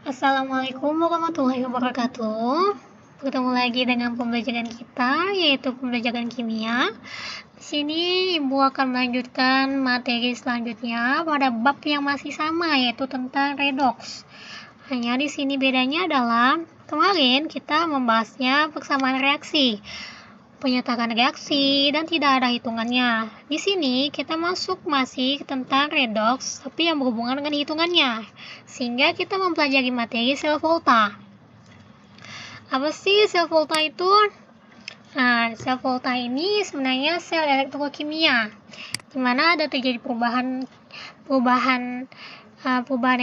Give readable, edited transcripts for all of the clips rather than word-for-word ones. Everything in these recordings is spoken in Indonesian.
Assalamualaikum warahmatullahi wabarakatuh. Bertemu lagi dengan pembelajaran kita, yaitu pembelajaran kimia. Di sini Ibu akan melanjutkan materi selanjutnya pada bab yang masih sama, yaitu tentang redoks. Hanya di sini bedanya adalah kemarin kita membahasnya persamaan reaksi, penyetakan reaksi, dan tidak ada hitungannya. Di sini kita masuk masih tentang redoks, tapi yang berhubungan dengan hitungannya, sehingga kita mempelajari materi sel volta. Apa sih sel volta itu? Nah, sel volta ini sebenarnya sel elektrokimia, di mana ada terjadi perubahan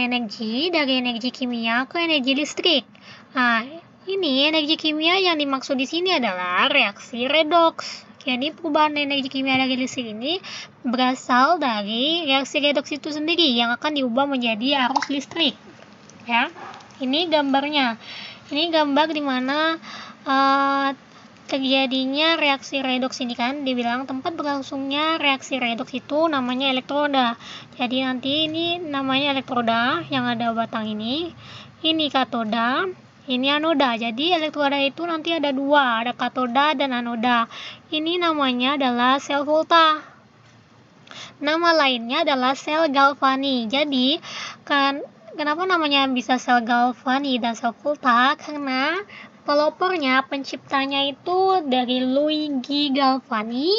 energi dari energi kimia ke energi listrik. Nah, ini energi kimia yang dimaksud di sini adalah reaksi redoks. Jadi perubahan energi kimia dari listrik ini berasal dari reaksi redoks itu sendiri yang akan diubah menjadi arus listrik. Ya, ini gambarnya. Ini gambar di mana terjadinya reaksi redoks ini kan, dibilang tempat berlangsungnya reaksi redoks itu namanya elektroda. Jadi nanti ini namanya elektroda yang ada batang ini katoda, ini anoda. Jadi elektroda itu nanti ada dua, ada katoda dan anoda. Ini namanya adalah sel volta. Nama lainnya adalah sel galvani. Jadi kenapa namanya bisa sel galvani dan sel volta? Karena pelopornya, penciptanya itu dari Luigi Galvani.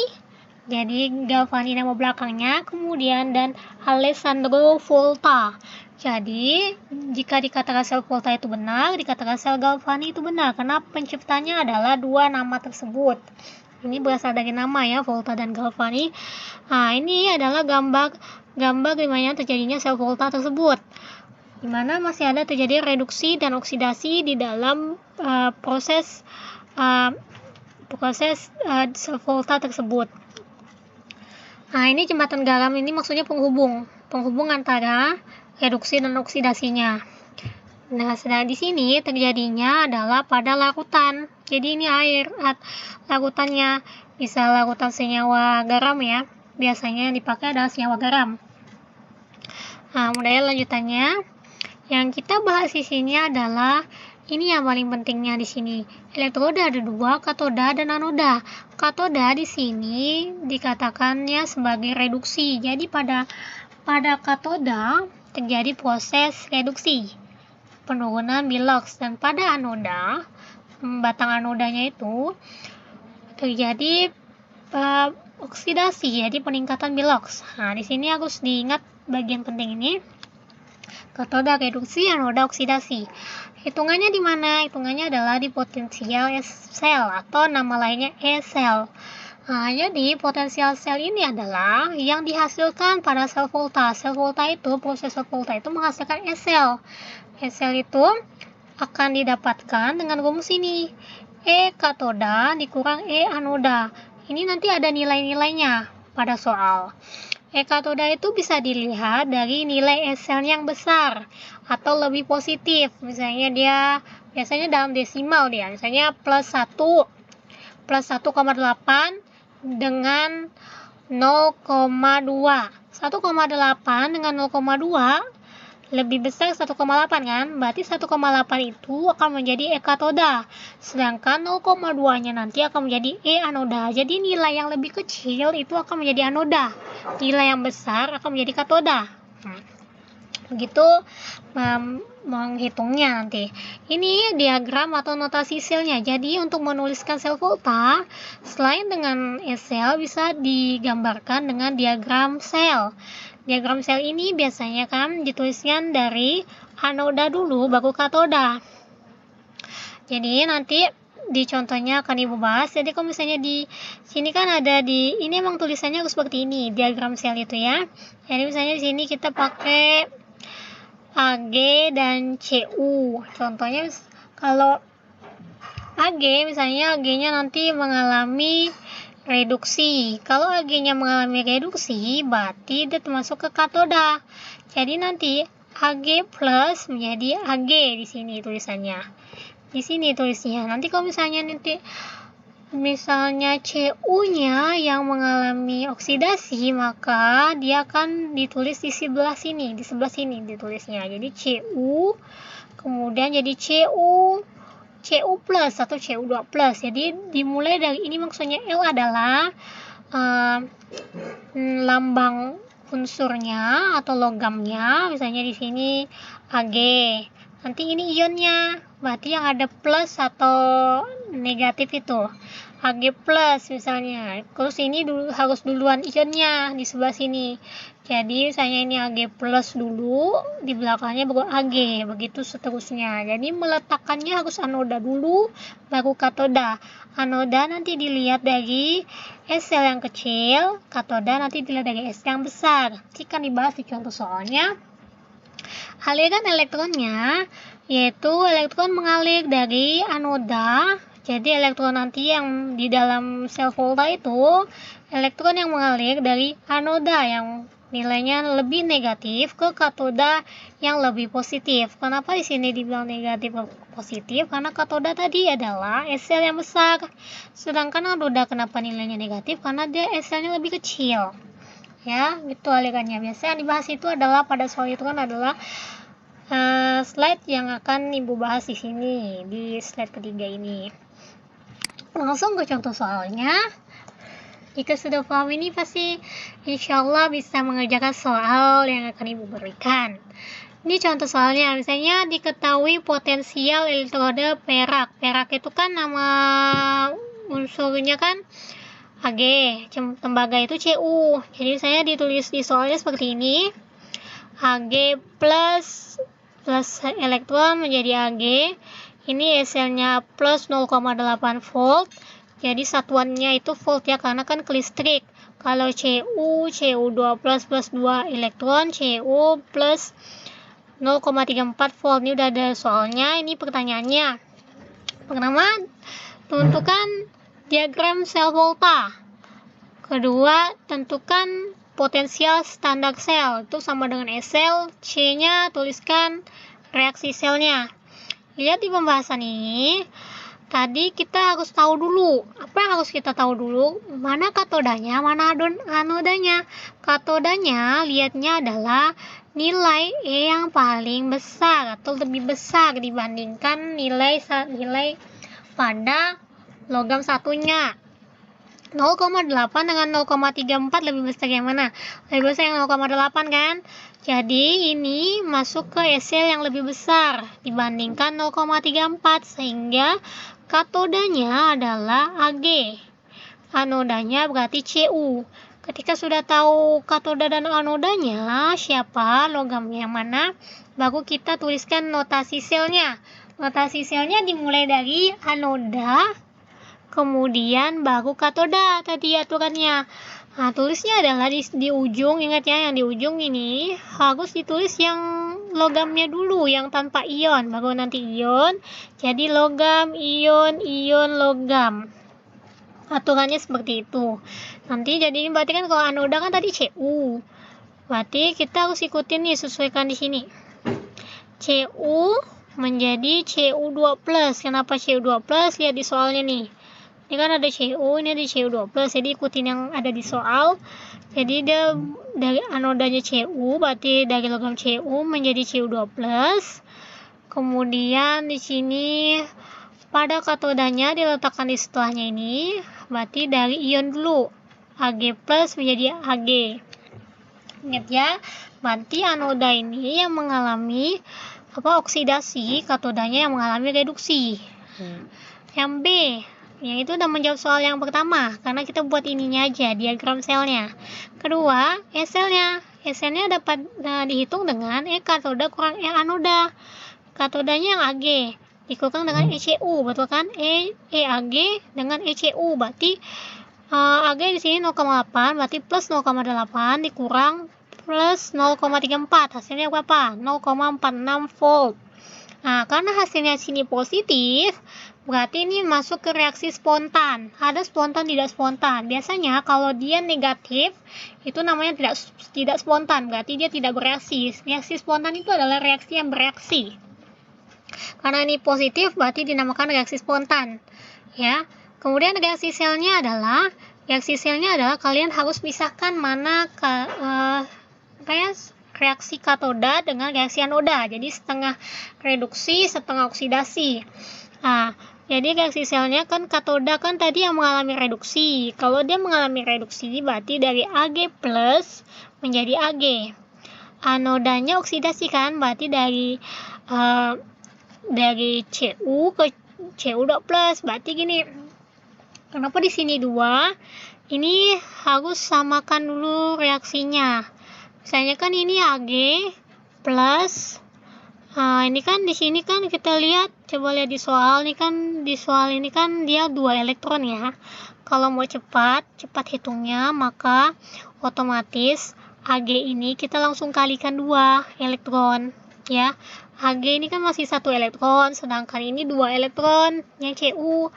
Jadi Galvani nama belakangnya, kemudian dan Alessandro Volta. Jadi jika dikatakan sel volta itu benar, dikatakan sel galvani itu benar, karena penciptanya adalah dua nama tersebut. Ini berasal dari nama ya, volta dan galvani. Nah, ini adalah gambar di mana terjadinya sel volta tersebut, di mana masih ada terjadi reduksi dan oksidasi di dalam proses sel volta tersebut. Nah, ini jembatan garam ini maksudnya penghubung antara reduksi dan oksidasinya. Nah, sedang di sini terjadinya adalah pada larutan. Jadi ini air, larutannya bisa larutan senyawa garam ya. Biasanya yang dipakai adalah senyawa garam. Nah, kemudian lanjutannya yang kita bahas di sini adalah ini yang paling pentingnya di sini. Elektroda ada dua, katoda dan anoda. Katoda di sini dikatakannya sebagai reduksi. Jadi pada katoda terjadi proses reduksi, penurunan biloks, dan pada anoda, batang anodanya itu terjadi oksidasi, jadi peningkatan biloks. Nah, di sini harus diingat bagian penting ini. Katoda reduksi, anoda oksidasi. Hitungannya di mana? Hitungannya adalah di potensial sel atau nama lainnya E-sel. Nah, jadi potensial sel ini adalah yang dihasilkan pada sel volta. Proses sel volta itu menghasilkan E-sel. E-sel itu akan didapatkan dengan rumus ini. E katoda dikurang E anoda. Ini nanti ada nilai-nilainya pada soal. E katoda itu bisa dilihat dari nilai E-sel yang besar atau lebih positif. Misalnya biasanya dalam desimal misalnya plus 1,8 dengan 0,2. 1,8 dengan 0,2 lebih besar 1,8 kan? Berarti 1,8 itu akan menjadi E katoda. Sedangkan 0,2-nya nanti akan menjadi E anoda. Jadi nilai yang lebih kecil itu akan menjadi anoda. Nilai yang besar akan menjadi katoda. Begitu menghitungnya nanti. Ini diagram atau notasi selnya. Jadi untuk menuliskan sel volta, selain dengan E-sel bisa digambarkan dengan diagram sel. Diagram sel ini biasanya kan dituliskan dari anoda dulu baru katoda. Jadi nanti di contohnya akan Ibu bahas. Jadi kalau misalnya di sini kan ada ini emang tulisannya harus seperti ini, diagram sel itu ya. Jadi misalnya di sini kita pakai AG dan CU. Contohnya kalau AG, misalnya AG-nya nanti mengalami reduksi. Kalau AG-nya mengalami reduksi, berarti dia termasuk ke katoda. Jadi nanti AG plus menjadi AG di sini tulisannya. Di sini tulisnya. Nanti kalau misalnya nanti misalnya Cu-nya yang mengalami oksidasi, maka dia akan ditulis di sebelah sini ditulisnya. Jadi Cu, kemudian jadi Cu plus atau Cu2 plus. Jadi dimulai dari ini, maksudnya L adalah lambang unsurnya atau logamnya, misalnya di sini Ag. Nanti ini ionnya, berarti yang ada plus atau negatif itu Ag plus misalnya. Terus ini harus duluan ionnya di sebelah sini. Jadi misalnya ini Ag plus dulu, di belakangnya baru Ag, begitu seterusnya. Jadi meletakkannya harus anoda dulu, baru katoda. Anoda nanti dilihat dari sel yang kecil, katoda nanti dilihat dari sel yang besar. Jika dibahas di contoh soalnya, aliran elektronnya yaitu elektron mengalir dari anoda. Jadi elektron nanti yang di dalam sel volta itu elektron yang mengalir dari anoda yang nilainya lebih negatif ke katoda yang lebih positif. Kenapa di sini dibilang negatif ke positif? Karena katoda tadi adalah sel yang besar, sedangkan anoda kenapa nilainya negatif? Karena dia selnya lebih kecil. Ya, gitu alirannya. Biasanya yang dibahas itu adalah pada soal itu kan adalah slide yang akan Ibu bahas di sini, di slide ketiga ini. Langsung ke contoh soalnya. Jika sudah paham ini, pasti insya Allah bisa mengerjakan soal yang akan Ibu berikan. Ini contoh soalnya, misalnya diketahui potensial elektroda perak. Perak itu kan nama unsurnya kan Ag, tembaga itu Cu. Jadi saya ditulis di soalnya seperti ini. Ag plus elektron menjadi Ag. Ini selnya plus 0,8 volt. Jadi satuannya itu volt ya, karena kan ke listrik. Kalau Cu2 plus 2 elektron, Cu plus 0,34 volt. Ini udah ada soalnya. Ini pertanyaannya. Pertama, tentukan diagram sel volta. Kedua, tentukan potensial standar sel. Itu sama dengan sel. C-nya tuliskan reaksi selnya. Lihat di pembahasan ini. Tadi kita harus tahu dulu. Apa yang harus kita tahu dulu? Mana katodanya, mana anodanya. Katodanya lihatnya adalah nilai E yang paling besar atau lebih besar dibandingkan nilai pada logam satunya. 0,8 dengan 0,34 lebih besar yang mana? Lebih besar yang 0,8 kan? Jadi ini masuk ke sel yang lebih besar dibandingkan 0,34, sehingga katodanya adalah Ag. Anodanya berarti Cu. Ketika sudah tahu katoda dan anodanya, siapa logamnya yang mana, baru kita tuliskan notasi selnya. Notasi selnya dimulai dari anoda, kemudian baru katoda tadi aturannya. Nah, tulisnya adalah di ujung, ingat ya, yang di ujung ini harus ditulis yang logamnya dulu, yang tanpa ion, baru nanti ion. Jadi logam, ion, logam. Aturannya seperti itu. Nanti jadi ini berarti kan kalau anoda kan tadi Cu. Berarti kita harus ikutin nih, sesuaikan di sini. Cu menjadi Cu2+. Kenapa Cu2+? Lihat di soalnya nih. Ini kan ada Cu, ini ada Cu2+, jadi ikutin yang ada di soal. Jadi dia dari anodanya Cu, berarti dari logam Cu menjadi Cu2+. Kemudian di sini pada katodanya diletakkan di setelahnya ini, berarti dari ion dulu. Ag plus menjadi Ag. Ingat ya, berarti anoda ini yang mengalami oksidasi, katodanya yang mengalami reduksi. Yang B, yang itu udah menjawab soal yang pertama, karena kita buat ininya aja, diagram selnya. Kedua, selnya. Selnya dapat dihitung dengan katoda kurang anoda. Katodanya yang Ag, dikurang dengan Cu, betul kan? Ag dengan Cu, berarti Ag di sini 0,8, berarti plus 0,8 dikurang plus 0,34, hasilnya berapa? 0,46 volt. Nah, karena hasilnya sini positif, berarti ini masuk ke reaksi spontan. Ada spontan, tidak spontan. Biasanya kalau dia negatif, itu namanya tidak spontan, berarti dia tidak bereaksi. Reaksi spontan itu adalah reaksi yang bereaksi. Karena ini positif, berarti dinamakan reaksi spontan. Ya, Kemudian reaksi selnya adalah kalian harus pisahkan mana reaksi katoda dengan reaksi anoda. Jadi setengah reduksi, setengah oksidasi. Nah, jadi reaksi selnya kan katoda kan tadi yang mengalami reduksi. Kalau dia mengalami reduksi berarti dari Ag plus menjadi Ag. Anodanya oksidasi kan, berarti dari Cu ke Cu2+. Berarti gini. Kenapa di sini 2? Ini harus samakan dulu reaksinya. Misalnya kan ini Ag plus ini kan di sini kan kita lihat, coba lihat di soal ini kan dia 2 elektron ya. Kalau mau cepat hitungnya, maka otomatis Ag ini kita langsung kalikan 2 elektron ya. Ag ini kan masih 1 elektron, sedangkan ini 2 elektron yang Cu.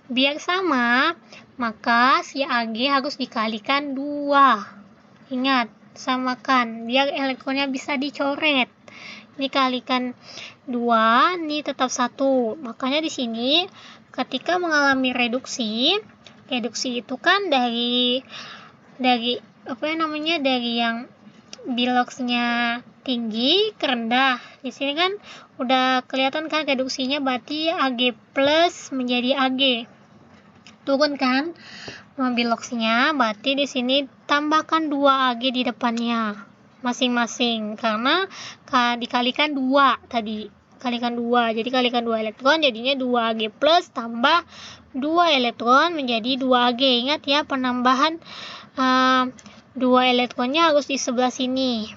Biar sama, maka si Ag harus dikalikan 2. Ingat, samakan biar elektronnya bisa dicoret. Ini kalikan 2, ini tetap 1. Makanya di sini ketika mengalami reduksi itu kan dari yang biloxnya tinggi ke rendah. Di sini kan udah kelihatan kan reduksinya, berarti Ag plus menjadi Ag. Turun kan biloxnya, berarti di sini tambahkan 2 Ag di depannya masing-masing karena dikalikan 2 tadi. Jadi kalikan 2 elektron jadinya 2 Ag plus tambah 2 elektron menjadi 2 Ag. Ingat ya, penambahan 2 elektronnya harus di sebelah sini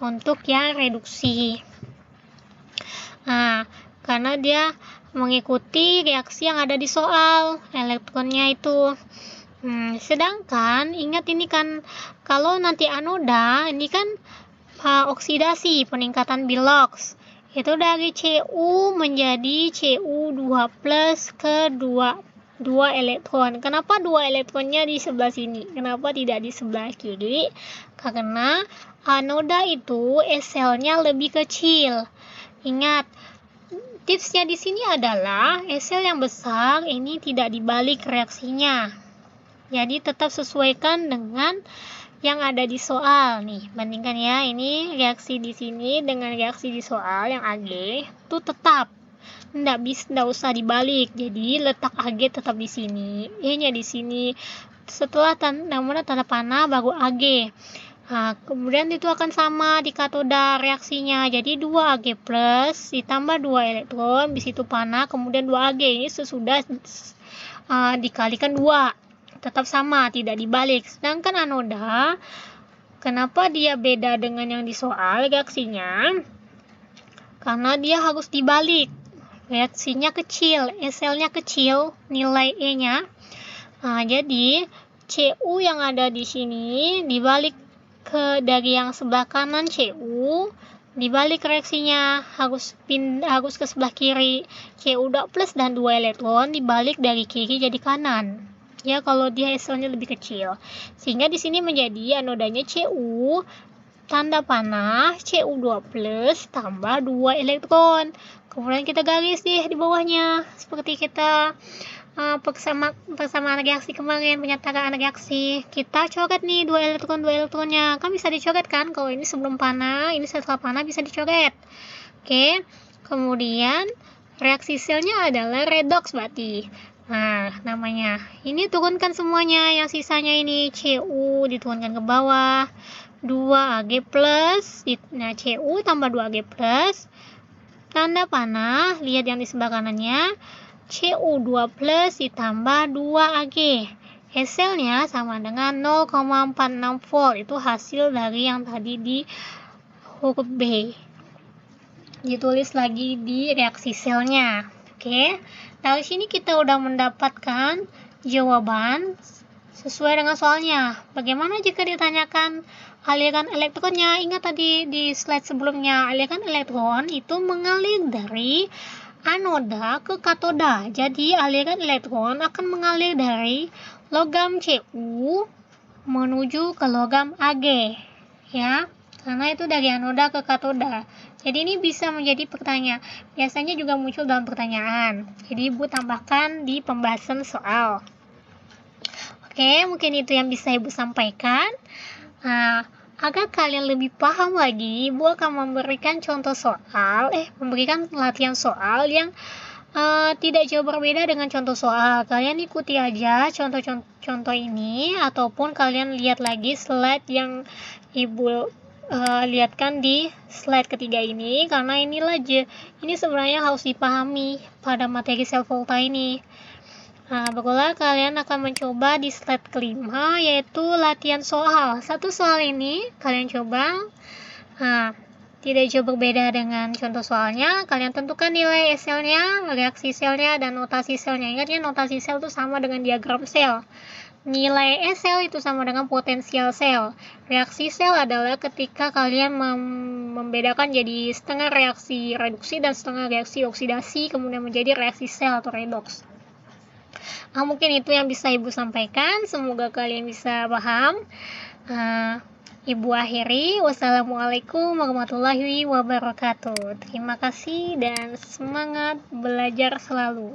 untuk yang reduksi. Nah, karena dia mengikuti reaksi yang ada di soal, elektronnya itu. Sedangkan ingat ini kan kalau nanti anoda ini kan oksidasi, peningkatan bilox. Itu dari Cu menjadi Cu2+ ke 2 elektron. Kenapa 2 elektronnya di sebelah sini? Kenapa tidak di sebelah kiri? Karena anoda itu S-selnya lebih kecil. Ingat, tipsnya di sini adalah S-sel yang besar ini tidak dibalik reaksinya. Jadi tetap sesuaikan dengan yang ada di soal nih. Bandingkan ya, ini reaksi di sini dengan reaksi di soal yang Ag itu tetap enggak usah dibalik. Jadi letak Ag tetap di sini, E-nya di sini. Setelah tanda panah baru Ag. Nah, kemudian itu akan sama di katoda reaksinya. Jadi 2 Ag plus ditambah 2 elektron, di situ panah, kemudian 2 Ag. Ini sesudah dikalikan 2. Tetap sama, tidak dibalik. Sedangkan anoda, kenapa dia beda dengan yang di soal reaksinya? Karena dia harus dibalik. Reaksinya kecil, S-selnya kecil, nilai E-nya. Nah, jadi Cu yang ada di sini dibalik dari yang sebelah kanan Cu, dibalik reaksinya harus ke sebelah kiri. Cu2+ dan 2 elektron dibalik dari kiri jadi kanan. Ya, kalau dia S-selnya lebih kecil. Sehingga di sini menjadi anodanya Cu, tanda panah Cu2+ tambah 2 elektron. Kemudian kita garis deh di bawahnya seperti kita persamaan reaksi kemarin, penyataan reaksi. Kita coret nih 2 elektronnya. Kan bisa dicoret kan? Kalau ini sebelum panah, ini setelah panah bisa dicoret. Oke. Kemudian reaksi selnya adalah redox berarti. Nah, namanya. Ini turunkan semuanya, yang sisanya ini Cu diturunkan ke bawah. 2 Ag plus, nah Cu tambah 2 Ag plus. Tanda panah, lihat yang di sebelah kanannya. Cu2+ ditambah 2 Ag. S-selnya sama dengan 0,46 volt. Itu hasil dari yang tadi di huruf B. Ditulis lagi di reaksi selnya. Oke. Dari sini kita udah mendapatkan jawaban sesuai dengan soalnya. Bagaimana jika ditanyakan aliran elektronnya? Ingat tadi di slide sebelumnya, aliran elektron itu mengalir dari anoda ke katoda. Jadi aliran elektron akan mengalir dari logam Cu menuju ke logam Ag. Ya, karena itu dari anoda ke katoda. Jadi ini bisa menjadi pertanyaan. Biasanya juga muncul dalam pertanyaan. Jadi Ibu tambahkan di pembahasan soal. Oke, mungkin itu yang bisa Ibu sampaikan. Nah, agar kalian lebih paham lagi, Ibu akan memberikan memberikan latihan soal yang tidak jauh berbeda dengan contoh soal. Kalian ikuti aja contoh ini, ataupun kalian lihat lagi slide yang Ibu lihatkan di slide ketiga ini, karena ini sebenarnya harus dipahami pada materi self volta ini. Nah, barulah kalian akan mencoba di slide kelima, yaitu latihan soal. Satu soal ini kalian coba. Nah, tidak jauh berbeda dengan contoh soalnya. Kalian tentukan nilai selnya, reaksi selnya, dan notasi selnya. Ingat ya, notasi sel itu sama dengan diagram sel. Nilai sel itu sama dengan potensial sel. Reaksi sel adalah ketika kalian membedakan jadi setengah reaksi reduksi dan setengah reaksi oksidasi, kemudian menjadi reaksi sel atau redoks. Nah, mungkin itu yang bisa Ibu sampaikan. Semoga kalian bisa paham. Ibu akhiri. Wassalamualaikum warahmatullahi wabarakatuh. Terima kasih dan semangat belajar selalu.